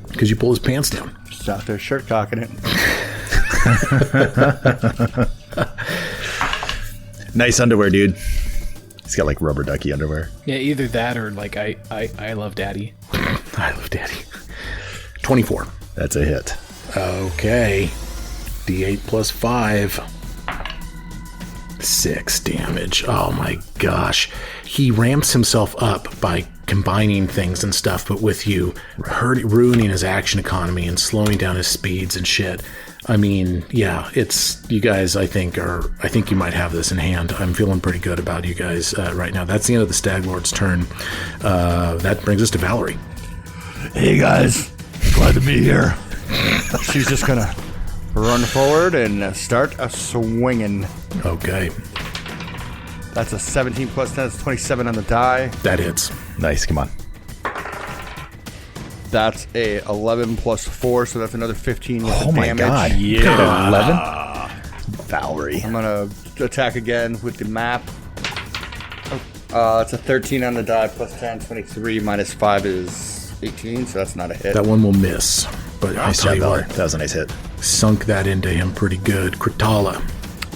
because you pull his pants down. Just out there shirt cocking it. Nice underwear, dude. He's got like rubber ducky underwear. Yeah, either that or like I love daddy. I love daddy. 24. That's a hit. Okay. D8 plus 5. 6 damage. Oh my gosh. He ramps himself up by combining things and stuff, but with you ruining his action economy and slowing down his speeds and shit. I mean, yeah, it's you guys. I think you might have this in hand. I'm feeling pretty good about you guys right now. That's the end of the Stag Lord's turn. That brings us to Valerie. Hey, guys. Glad to be here. She's just going to run forward and start a swinging. Okay, That's a 17 plus 10. That's 27 on the die. that hits. Nice. Come on. That's a 11 plus 4, so that's another 15 with Oh the my damage. god. Yeah. 11? Valerie. I'm going to attack again with the map. It's a 13 on the die, plus 10, 23, minus 5 is 18, so that's not a hit. That one will miss. But I'll Nice tell job, you Valerie. what, That was a nice hit. sunk that into him pretty good. Kratala.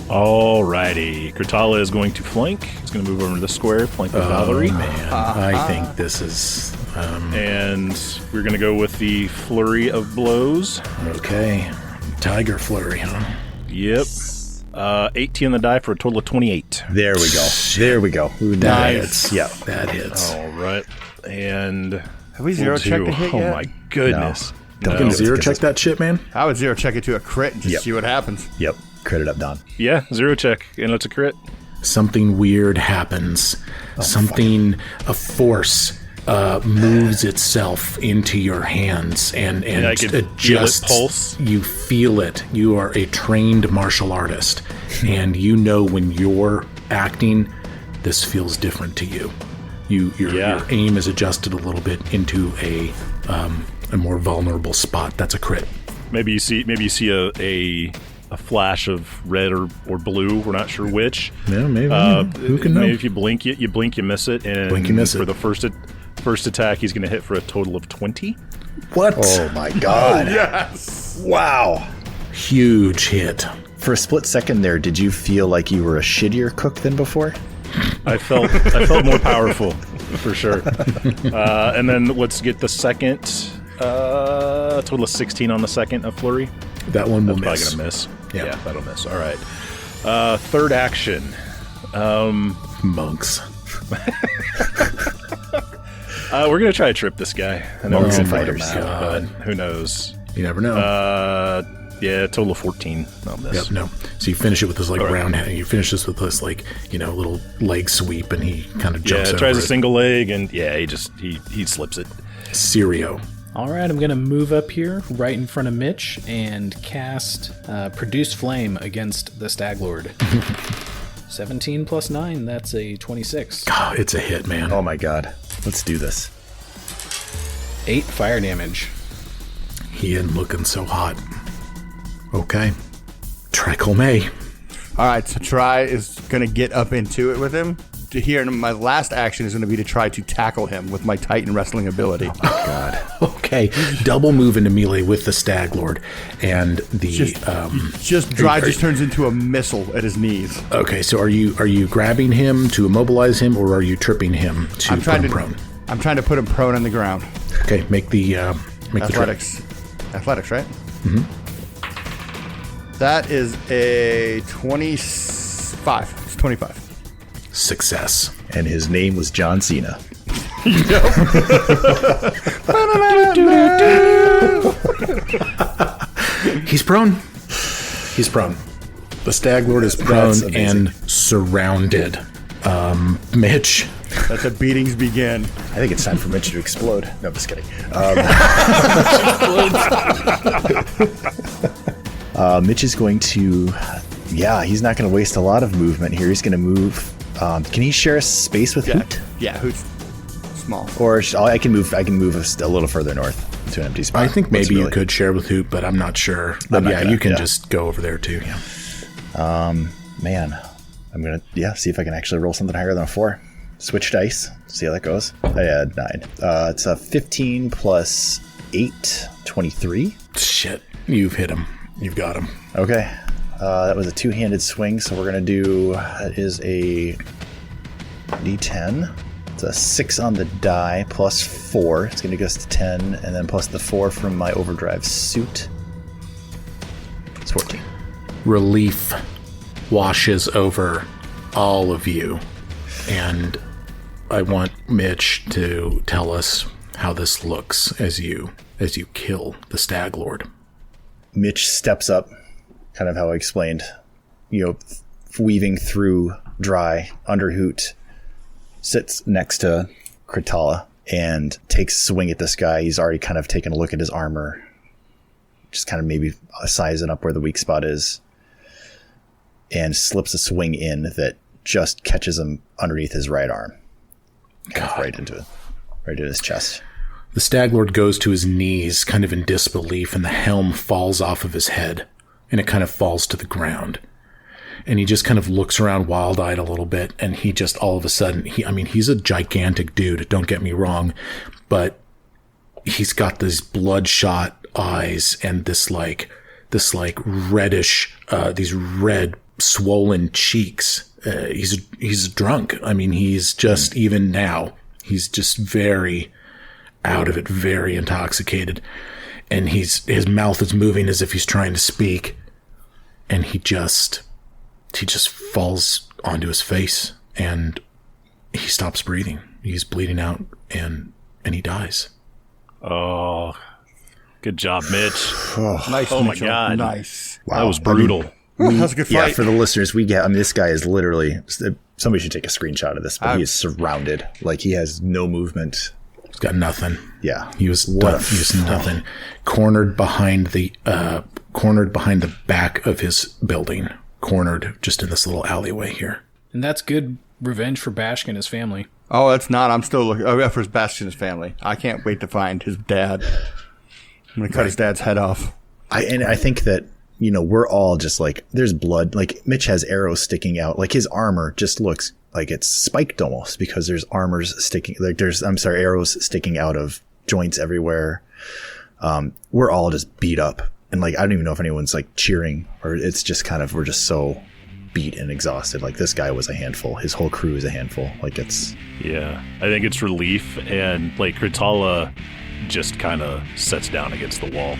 Alrighty. Kratala is going to flank. He's going to move over to the square, flank with Valerie. Man, I think this is And we're going to go with the flurry of blows. okay. Tiger flurry, huh? Yep. 18 on the die for a total of 28. There we go. There we go. Ooh, That nice. hits. Yeah. That hits. All right. And Have we zero checked a hit oh yet? my goodness. Don't You can No. zero check that shit, man. I would zero check it to a crit and just Yep. see what happens. Yep. Crit it up, Don. Yeah, 0 check, and it's a crit. Something weird happens. A force moves itself into your hands and I could feel it adjusts. pulse. You feel it. You are a trained martial artist, and you know when you're acting, this feels different to you. Your aim is adjusted a little bit into a more vulnerable spot. That's a crit. Maybe you see a flash of red or blue. We're not sure which. Yeah, maybe. Who can know? Maybe if you blink, you miss it. And Blink, you miss for it. the first attack, he's going to hit for a total of 20. What? Oh my god. Yes! Wow. Huge hit. For a split second there, did you feel like you were a shittier cook than before? I felt more powerful for sure. And then let's get the second. Total of 16 on the second of flurry. That one will Probably miss. gonna miss. Yeah. Yeah, that'll miss. All right. Third action. Monks. We're gonna try to trip this guy. I know Monks we're and gonna fight him fighters. out, but who knows? You never know. Yeah, total of 14. I'll miss. Yep, no. So you finish it with this round hand. You finish this with this little leg sweep, and he kind of jumps over tries a it. single leg, and he slips it. Sirio. All right, I'm going to move up here right in front of Mitch and cast Produce Flame against the Stag Lord. 17 plus 9, that's a 26. Oh, it's a hit, man. Oh my god. Let's do this. 8 fire damage. He ain't looking so hot. Okay. Tricle May. All right, so Try is going to get up into it with him. Here, my last action is going to be to try to tackle him with my Titan wrestling ability. God. Okay. Double move into melee with the Stag Lord. And the... Dry just turns into a missile at his knees. Okay, so are you grabbing him to immobilize him, or are you tripping him to put him prone? I'm trying to put him prone on the ground. Okay, make the Athletics. Athletics, right? Mm-hmm. That is a 25. It's 25. Success. And his name was John Cena. He's prone. He's prone. The Stag Lord is prone and surrounded. Mitch. Let the beatings begin. I think it's time for Mitch to explode. No, I'm just kidding. Mitch is going to... Yeah, he's not going to waste a lot of movement here. He's going to move... can he share a space with Hoot? Yeah, Hoot's small. Or I can move a little further north to an empty spot. I think maybe you could share with Hoot, but I'm not sure. But you can just go over there too. Yeah. Man, I'm going to see if I can actually roll something higher than a 4. Switch dice. See how that goes. I had 9. It's a 15 plus 8, 23. Shit. You've hit him. You've got him. Okay. That was a 2-handed swing, so we're going to do... That is a D10. It's a 6 on the die, plus 4. It's going to go us to 10, and then plus the 4 from my overdrive suit. It's 14. Relief washes over all of you. And I want Mitch to tell us how this looks as you kill the Stag Lord. Mitch steps up, kind of how I explained, weaving through Dry, under Hoot, sits next to Kritala, and takes a swing at this guy. He's already kind of taken a look at his armor, just kind of maybe sizing up where the weak spot is, and slips a swing in that just catches him underneath his right arm. Kind of right into his chest. The Stag Lord goes to his knees, kind of in disbelief, and the helm falls off of his head, and it kind of falls to the ground. And he just kind of looks around wild-eyed a little bit, and he just all of a sudden, he's a gigantic dude, don't get me wrong, but he's got these bloodshot eyes and this reddish, these red swollen cheeks. He's drunk. He's just, even now, he's just very out of it, very intoxicated. And his mouth is moving as if he's trying to speak. And he just falls onto his face and he stops breathing. He's bleeding out and he dies. Oh, good job, Mitch. Nice. Oh, my Mitchell. God. Nice. Wow. That was brutal. That was a good fight. Yeah, for the listeners, this guy is literally... Somebody should take a screenshot of this, but he is surrounded. Like, he has no movement. He's got nothing. Yeah. He was nothing. Cornered behind the back of his building. Cornered just in this little alleyway here. And that's good revenge for Bashkin and his family. Oh, it's not. I'm still looking. Oh, yeah, for Bastion's family. I can't wait to find his dad. I'm going to cut his dad's head off. I think that, we're all just like, there's blood. Like, Mitch has arrows sticking out. Like, his armor just looks like it's spiked almost because there's arrows sticking out of joints everywhere. We're all just beat up. And, I don't even know if anyone's, cheering, or it's just kind of, we're just so beat and exhausted. Like, this guy was a handful. His whole crew is a handful. Yeah, I think it's relief, and, Kritala just kind of sets down against the wall.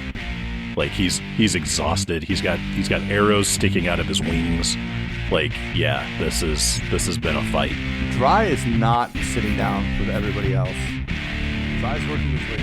He's exhausted. He's got arrows sticking out of his wings. This has been a fight. Dry is not sitting down with everybody else. Dry's working his way.